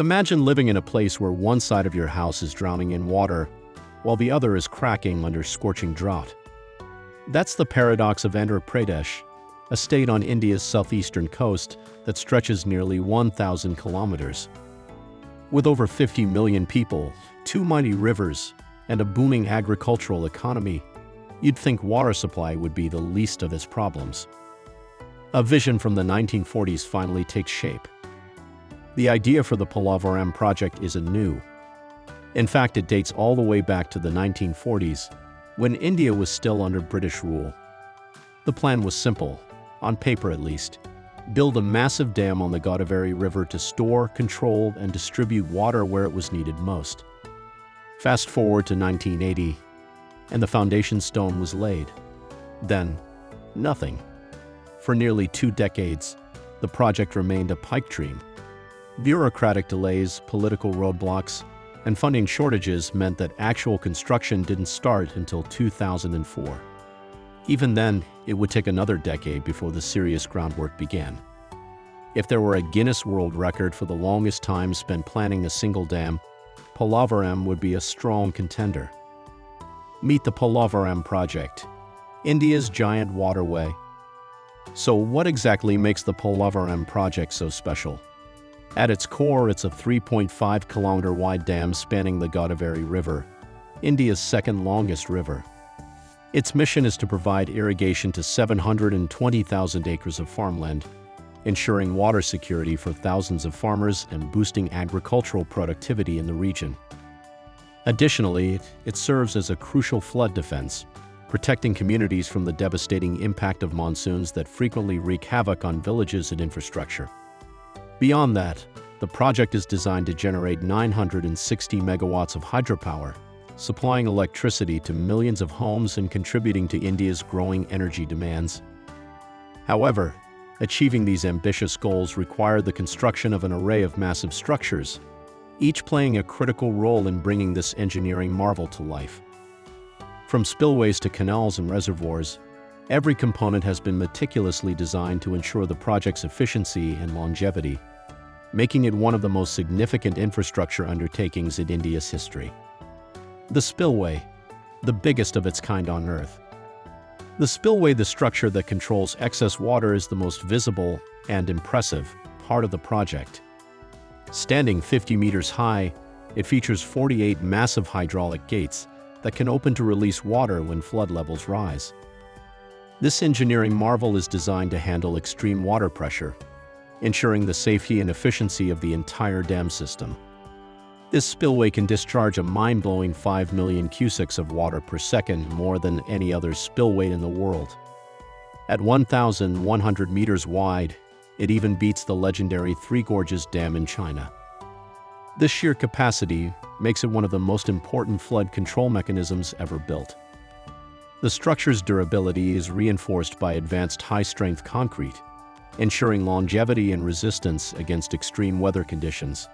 Imagine living in a place where one side of your house is drowning in water, while the other is cracking under scorching drought. That's the paradox of Andhra Pradesh, a state on India's southeastern coast that stretches nearly 1,000 kilometers. With over 50 million people, 2 mighty rivers, and a booming agricultural economy, you'd think water supply would be the least of its problems. A vision from the 1940s finally takes shape. The idea for the Polavaram project isn't new. In fact, it dates all the way back to the 1940s, when India was still under British rule. The plan was simple, on paper at least: build a massive dam on the Godavari River to store, control, and distribute water where it was needed most. Fast forward to 1980, and the foundation stone was laid. Then, nothing. For nearly 2 decades, the project remained a pipe dream. Bureaucratic delays, political roadblocks, and funding shortages meant that actual construction didn't start until 2004. Even then, it would take another decade before the serious groundwork began. If there were a Guinness World Record for the longest time spent planning a single dam, Polavaram would be a strong contender. Meet the Polavaram project, India's giant waterway. So what exactly makes the Polavaram project so special? At its core, it's a 3.5-kilometer wide dam spanning the Godavari River, India's second longest river. Its mission is to provide irrigation to 720,000 acres of farmland, ensuring water security for thousands of farmers and boosting agricultural productivity in the region. Additionally, it serves as a crucial flood defense, protecting communities from the devastating impact of monsoons that frequently wreak havoc on villages and infrastructure. Beyond that, the project is designed to generate 960 megawatts of hydropower, supplying electricity to millions of homes and contributing to India's growing energy demands. However, achieving these ambitious goals required the construction of an array of massive structures, each playing a critical role in bringing this engineering marvel to life. From spillways to canals and reservoirs, every component has been meticulously designed to ensure the project's efficiency and longevity, making it one of the most significant infrastructure undertakings in India's history. The spillway, the biggest of its kind on Earth. The spillway, the structure that controls excess water, is the most visible and impressive part of the project. Standing 50 meters high, it features 48 massive hydraulic gates that can open to release water when flood levels rise. This engineering marvel is designed to handle extreme water pressure, ensuring the safety and efficiency of the entire dam system. This spillway can discharge a mind-blowing 5 million cusics of water per second, more than any other spillway in the world. At 1,100 meters wide, it even beats the legendary Three Gorges Dam in China. This sheer capacity makes it one of the most important flood control mechanisms ever built. The structure's durability is reinforced by advanced high-strength concrete, ensuring longevity and resistance against extreme weather conditions.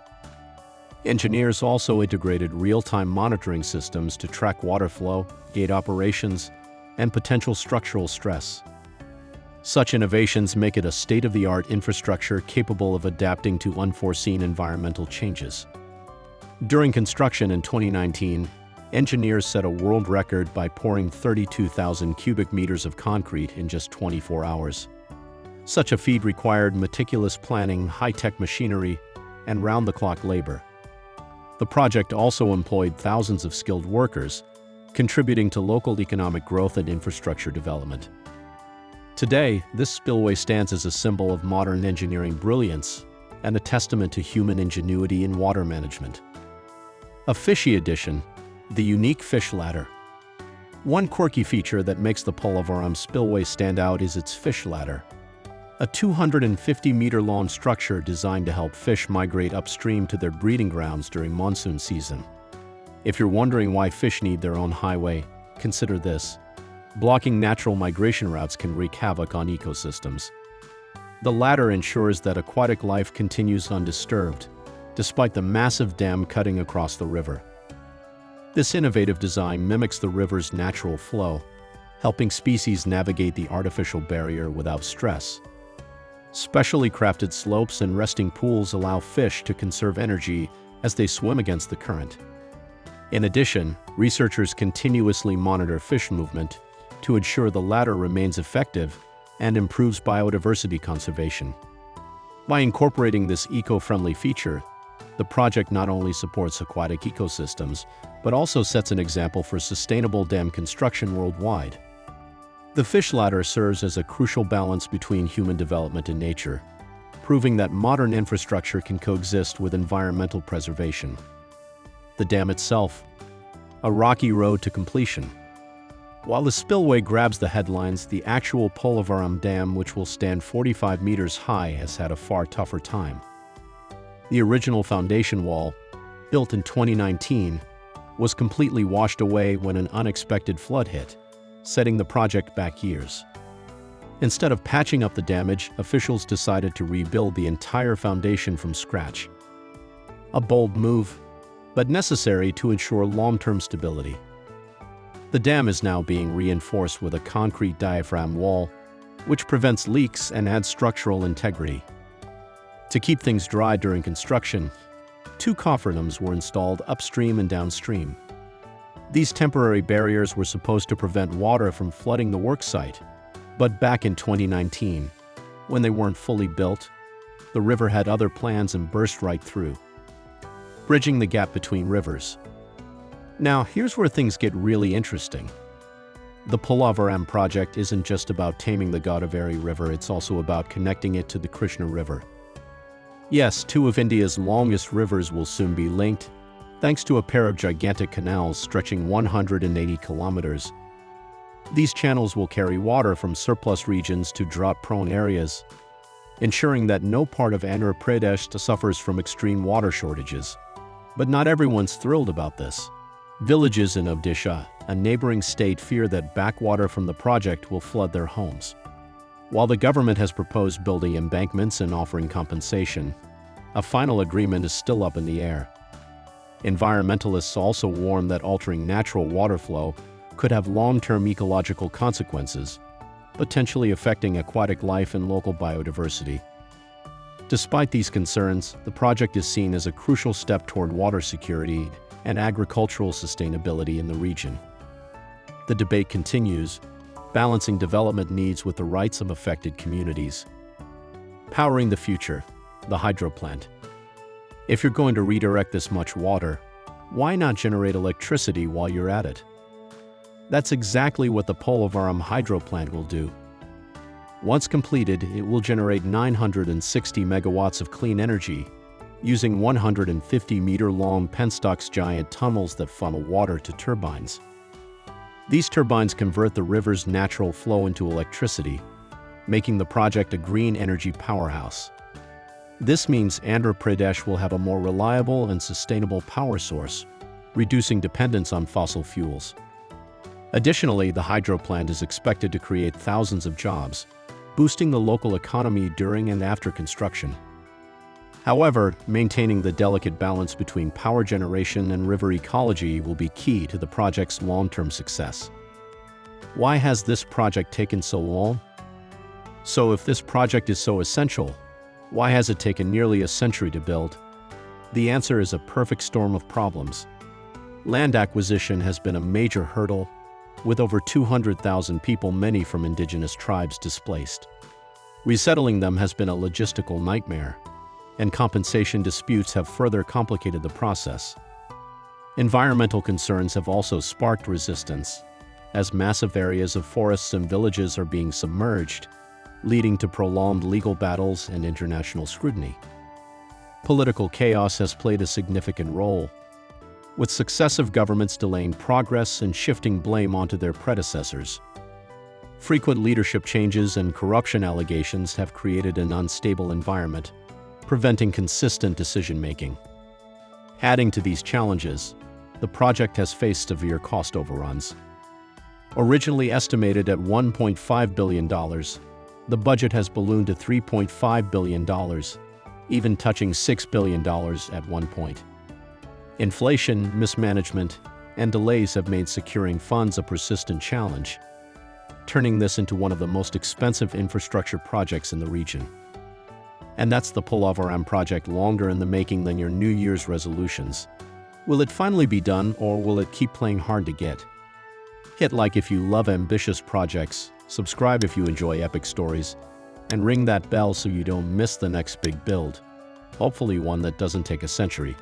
Engineers also integrated real-time monitoring systems to track water flow, gate operations, and potential structural stress. Such innovations make it a state-of-the-art infrastructure capable of adapting to unforeseen environmental changes. During construction in 2019, engineers set a world record by pouring 32,000 cubic meters of concrete in just 24 hours. Such a feat required meticulous planning, high-tech machinery, and round-the-clock labor. The project also employed thousands of skilled workers, contributing to local economic growth and infrastructure development. Today, this spillway stands as a symbol of modern engineering brilliance and a testament to human ingenuity in water management. A fishy addition, the unique fish ladder. One quirky feature that makes the Polavaram spillway stand out is its fish ladder, a 250-meter-long structure designed to help fish migrate upstream to their breeding grounds during monsoon season. If you're wondering why fish need their own highway, consider this: blocking natural migration routes can wreak havoc on ecosystems. The ladder ensures that aquatic life continues undisturbed, despite the massive dam cutting across the river. This innovative design mimics the river's natural flow, helping species navigate the artificial barrier without stress. Specially crafted slopes and resting pools allow fish to conserve energy as they swim against the current. In addition, researchers continuously monitor fish movement to ensure the latter remains effective and improves biodiversity conservation. By incorporating this eco-friendly feature, the project not only supports aquatic ecosystems, but also sets an example for sustainable dam construction worldwide. The fish ladder serves as a crucial balance between human development and nature, proving that modern infrastructure can coexist with environmental preservation. The dam itself, a rocky road to completion. While the spillway grabs the headlines, the actual Polavaram Dam, which will stand 45 meters high, has had a far tougher time. The original foundation wall, built in 2019, was completely washed away when an unexpected flood hit, setting the project back years. Instead of patching up the damage, officials decided to rebuild the entire foundation from scratch. A bold move, but necessary to ensure long-term stability. The dam is now being reinforced with a concrete diaphragm wall, which prevents leaks and adds structural integrity. To keep things dry during construction, 2 cofferdams were installed upstream and downstream. These temporary barriers were supposed to prevent water from flooding the worksite, but back in 2019, when they weren't fully built, the river had other plans and burst right through, bridging the gap between rivers. Now, here's where things get really interesting. The Polavaram project isn't just about taming the Godavari River, it's also about connecting it to the Krishna River. Yes, 2 of India's longest rivers will soon be linked, thanks to a pair of gigantic canals stretching 180 kilometers. These channels will carry water from surplus regions to drought-prone areas, ensuring that no part of Andhra Pradesh suffers from extreme water shortages. But not everyone's thrilled about this. Villages in Odisha, a neighboring state, fear that backwater from the project will flood their homes. While the government has proposed building embankments and offering compensation, a final agreement is still up in the air. Environmentalists also warn that altering natural water flow could have long-term ecological consequences, potentially affecting aquatic life and local biodiversity. Despite these concerns, the project is seen as a crucial step toward water security and agricultural sustainability in the region. The debate continues, balancing development needs with the rights of affected communities. Powering the future, the hydro plant. If you're going to redirect this much water, why not generate electricity while you're at it? That's exactly what the Polavaram hydro plant will do. Once completed, it will generate 960 megawatts of clean energy, using 150-meter-long penstocks giant tunnels that funnel water to turbines. These turbines convert the river's natural flow into electricity, making the project a green energy powerhouse. This means Andhra Pradesh will have a more reliable and sustainable power source, reducing dependence on fossil fuels. Additionally, the hydro plant is expected to create thousands of jobs, boosting the local economy during and after construction. However, maintaining the delicate balance between power generation and river ecology will be key to the project's long-term success. Why has this project taken so long? So if this project is so essential, why has it taken nearly a century to build? The answer is a perfect storm of problems. Land acquisition has been a major hurdle, with over 200,000 people, many from indigenous tribes, displaced. Resettling them has been a logistical nightmare, and compensation disputes have further complicated the process. Environmental concerns have also sparked resistance, as massive areas of forests and villages are being submerged, leading to prolonged legal battles and international scrutiny. Political chaos has played a significant role, with successive governments delaying progress and shifting blame onto their predecessors. Frequent leadership changes and corruption allegations have created an unstable environment, preventing consistent decision-making. Adding to these challenges, the project has faced severe cost overruns. Originally estimated at $1.5 billion, the budget has ballooned to $3.5 billion, even touching $6 billion at one point. Inflation, mismanagement, and delays have made securing funds a persistent challenge, turning this into one of the most expensive infrastructure projects in the region. And that's the Pulavaram project, longer in the making than your New Year's resolutions. Will it finally be done, or will it keep playing hard to get? Hit like if you love ambitious projects, subscribe if you enjoy epic stories, and ring that bell so you don't miss the next big build. Hopefully one that doesn't take a century.